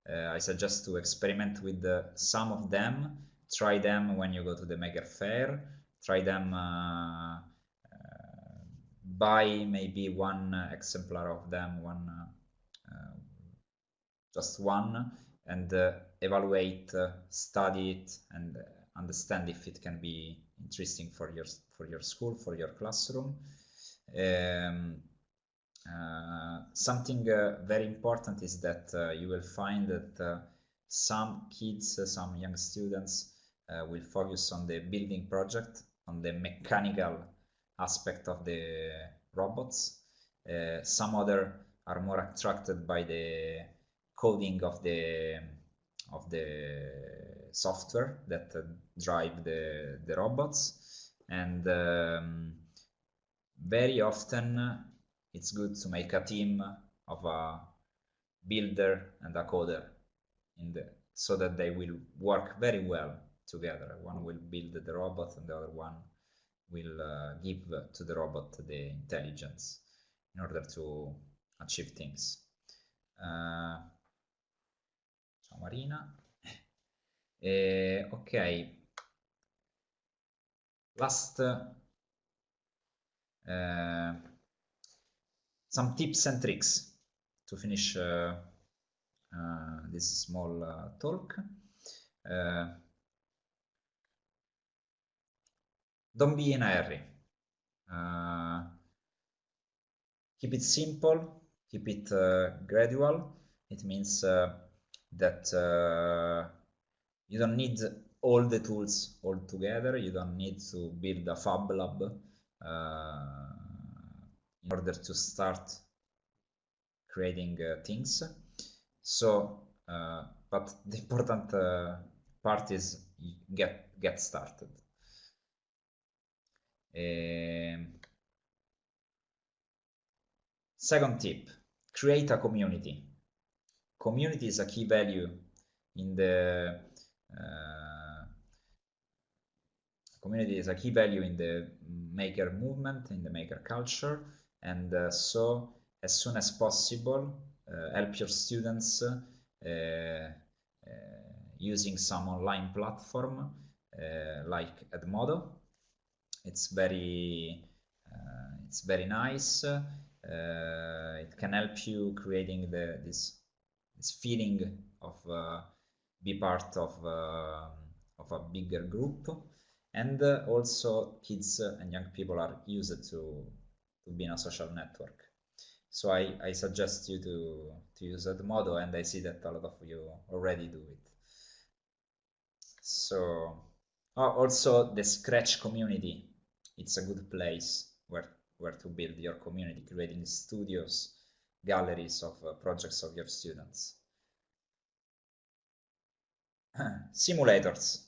I suggest to experiment with some of them. Try them when you go to the Maker Faire. Try them, buy maybe one exemplar of them, just one, and evaluate, study it, and understand if it can be interesting for your school, for your classroom. Something very important is that you will find that some kids, some young students will focus on the building project, on the mechanical aspect of the robots. Some other are more attracted by the coding of the software that drive the robots, and very often it's good to make a team of a builder and a coder so that they will work very well together. One will build the robot and the other one will give to the robot the intelligence in order to achieve things. Ciao Marina. Ok, last some tips and tricks to finish this small talk. Don't be in a hurry. Keep it simple, keep it gradual. It means that you don't need all the tools all together. You don't need to build a Fab Lab in order to start creating things. So, but the important part is get started. Second tip: create a community. Community is a key value in the maker movement, in the maker culture, and so as soon as possible help your students using some online platform like Edmodo. It's very nice. It can help you creating this feeling of be part of a bigger group, and also kids and young people are used to be in a social network. So I suggest you to use Edmodo, and I see that a lot of you already do it. So also the Scratch community, it's a good place where where to build your community, creating studios, galleries of projects of your students. Simulators.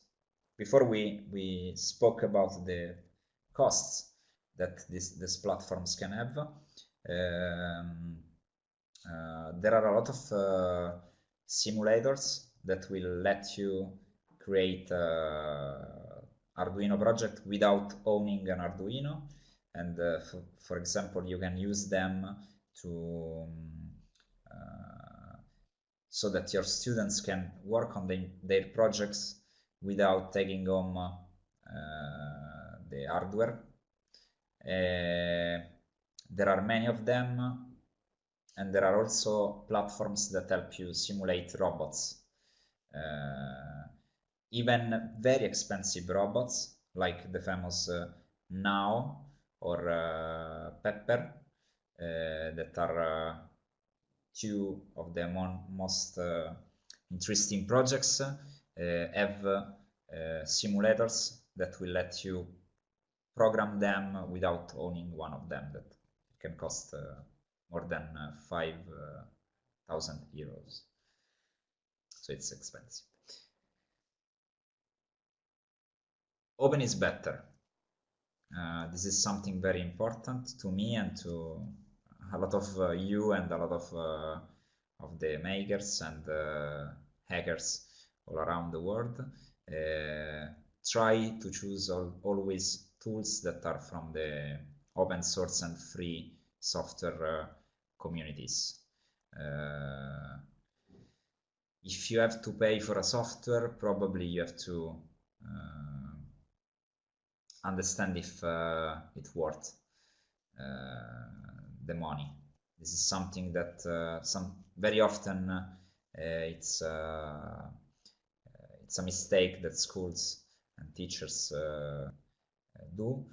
Before we spoke about the costs that these platforms can have. There are a lot of simulators that will let you create Arduino project without owning an Arduino, and for example, you can use them to so that your students can work on their projects without taking home the hardware. There are many of them, and there are also platforms that help you simulate robots. Even very expensive robots, like the famous Now or Pepper, that are two of the most interesting projects, have simulators that will let you program them without owning one of them, that can cost more than 5,000 euros. So it's expensive. Open is better. This is something very important to me and to a lot of you and a lot of the makers and hackers all around the world. Try to choose always tools that are from the open source and free software communities. If you have to pay for a software, probably you have to understand if it's worth the money. This is something that very often it's a mistake that schools and teachers do,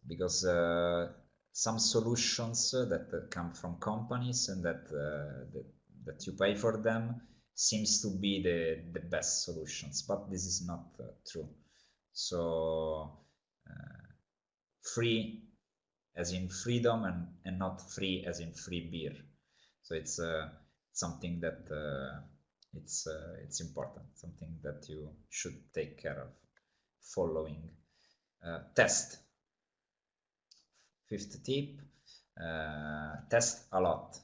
because some solutions that come from companies and that you pay for them seems to be the best solutions, but this is not true. So free as in freedom and not free as in free beer. So it's something that it's important, something that you should take care of following. Test. Fifth tip, test a lot.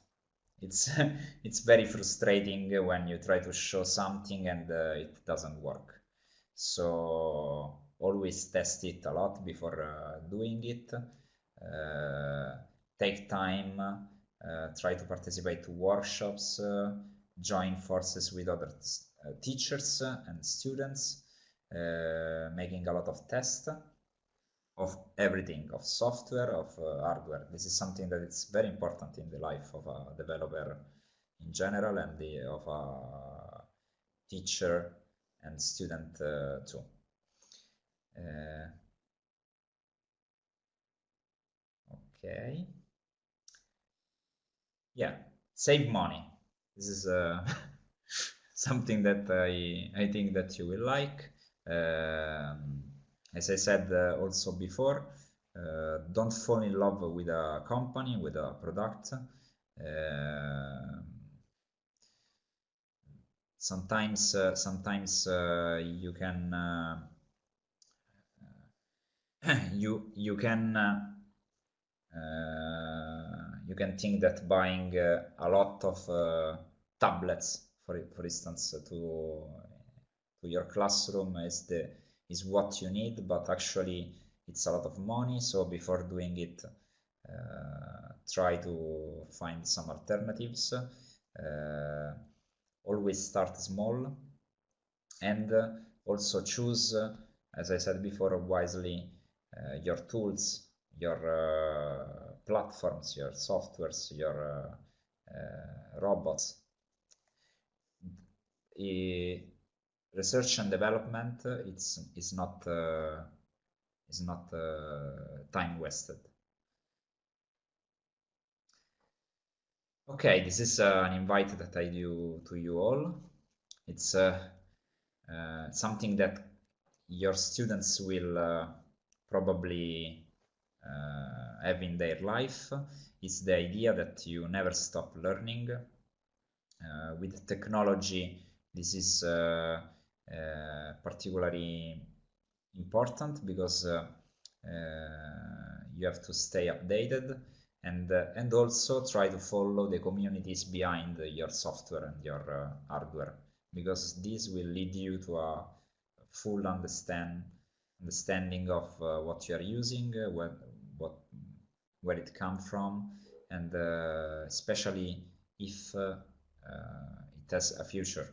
It's very frustrating when you try to show something and it doesn't work. So always test it a lot before doing it. Take time, try to participate to workshops, join forces with other teachers and students, making a lot of tests of everything, of software, of hardware. This is something that is very important in the life of a developer in general and of a teacher and student too. Okay. Yeah, save money. This is something that I think that you will like. As I said also before, don't fall in love with a company, with a product. Sometimes you can you can think that buying a lot of tablets, for instance, to your classroom is what you need, but actually it's a lot of money. So before doing it, try to find some alternatives. Always start small, and also choose, as I said before, wisely your tools, your platforms, your softwares, your robots. Research and development is not time wasted. Okay, this is an invite that I do to you all. It's something that your students will probably have in their life. It's the idea that you never stop learning. With technology, this is particularly important because you have to stay updated and also try to follow the communities behind your software and your hardware, because this will lead you to a full understanding of what you are using, where it comes from, and especially if it has a future,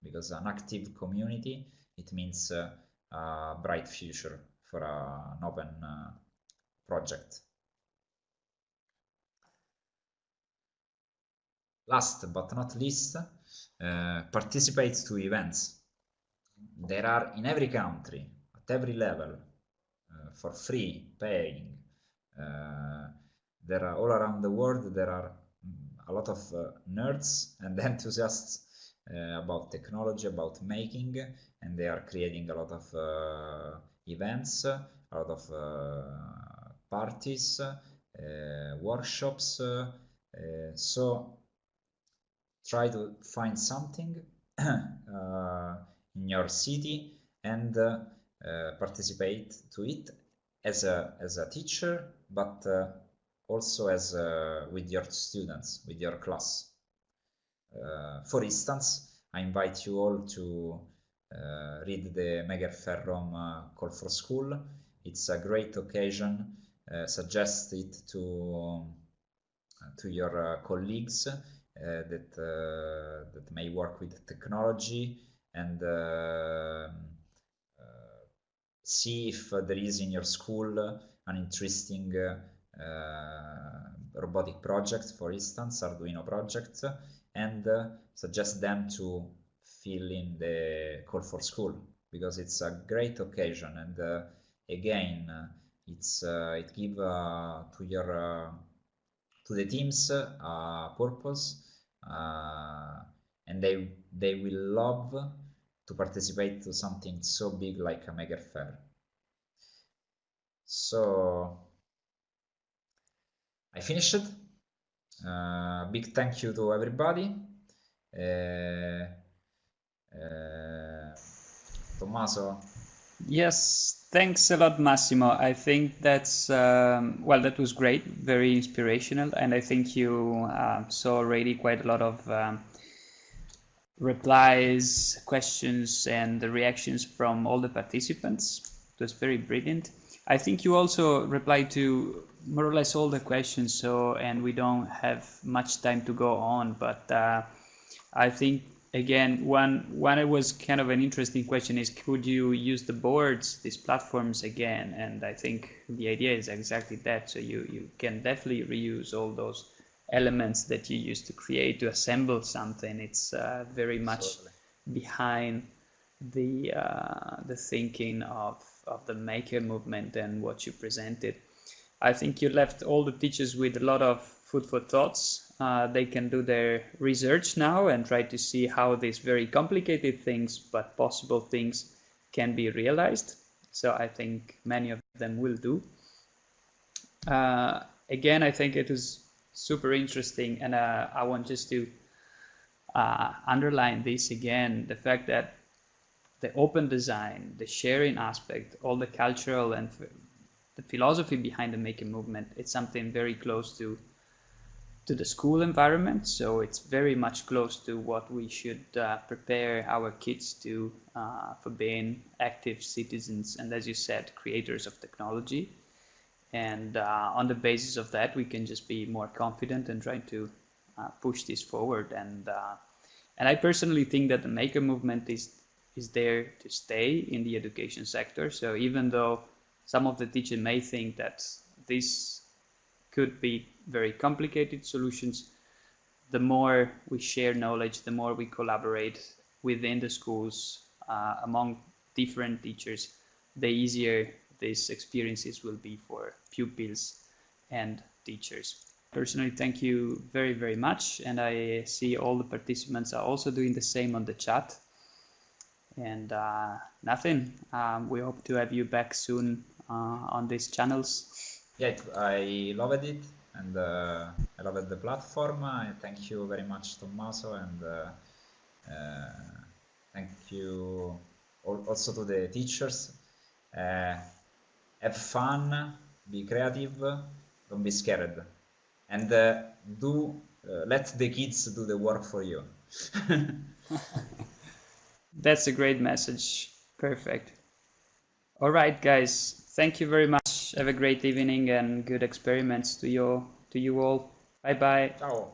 because an active community, it means a bright future for an open project. Last but not least, participate to events. There are in every country, at every level, for free, paying. There are all around the world, there are a lot of nerds and enthusiasts about technology, about making, and they are creating a lot of events, a lot of parties, workshops. So try to find something in your city and participate to it as a teacher, but also as with your students, with your class. For instance, I invite you all to read the Maker Faire Rome call for school. It's a great occasion. Suggest it to your colleagues that may work with technology, and see if there is in your school an interesting robotic project, for instance, Arduino project, and suggest them to fill in the call for school, because it's a great occasion, and again, it gives to the teams a purpose, and they will love to participate to something so big like a Maker Faire. So I finished. Big thank you to everybody. Tommaso. Yes, thanks a lot, Massimo. I think that's, well, that was great, very inspirational, and I think you saw already quite a lot of replies, questions, and the reactions from all the participants. It was very brilliant. I think you also replied to more or less all the questions, so, and we don't have much time to go on, but I think, again, one it was kind of an interesting question is, could you use the boards, these platforms again? And I think the idea is exactly that. So you can definitely reuse all those elements that you used to create to assemble something. It's very much behind the thinking of the maker movement and what you presented. I think you left all the teachers with a lot of food for thoughts. They can do their research now and try to see how these very complicated things, but possible things, can be realized. So I think many of them will do. Again, I think it was super interesting, and I want just to underline this again, the fact that the open design, the sharing aspect, all the cultural and the philosophy behind the maker movement, it's something very close to the school environment. So it's very much close to what we should prepare our kids to for being active citizens, and as you said, creators of technology. And on the basis of that, we can just be more confident and try to push this forward. And I personally think that the maker movement is there to stay in the education sector. So even though some of the teachers may think that this could be very complicated solutions, the more we share knowledge, the more we collaborate within the schools among different teachers, the easier these experiences will be for pupils and teachers. Personally, thank you very, very much. And I see all the participants are also doing the same on the chat. And nothing. We hope to have you back soon on these channels. Yeah, I loved it, and I loved the platform. Thank you very much, Tommaso, and thank you also to the teachers. Have fun, be creative, don't be scared, and do let the kids do the work for you. That's a great message. Perfect. All right, guys. Thank you very much. Have a great evening and good experiments to you all. Bye bye. Ciao.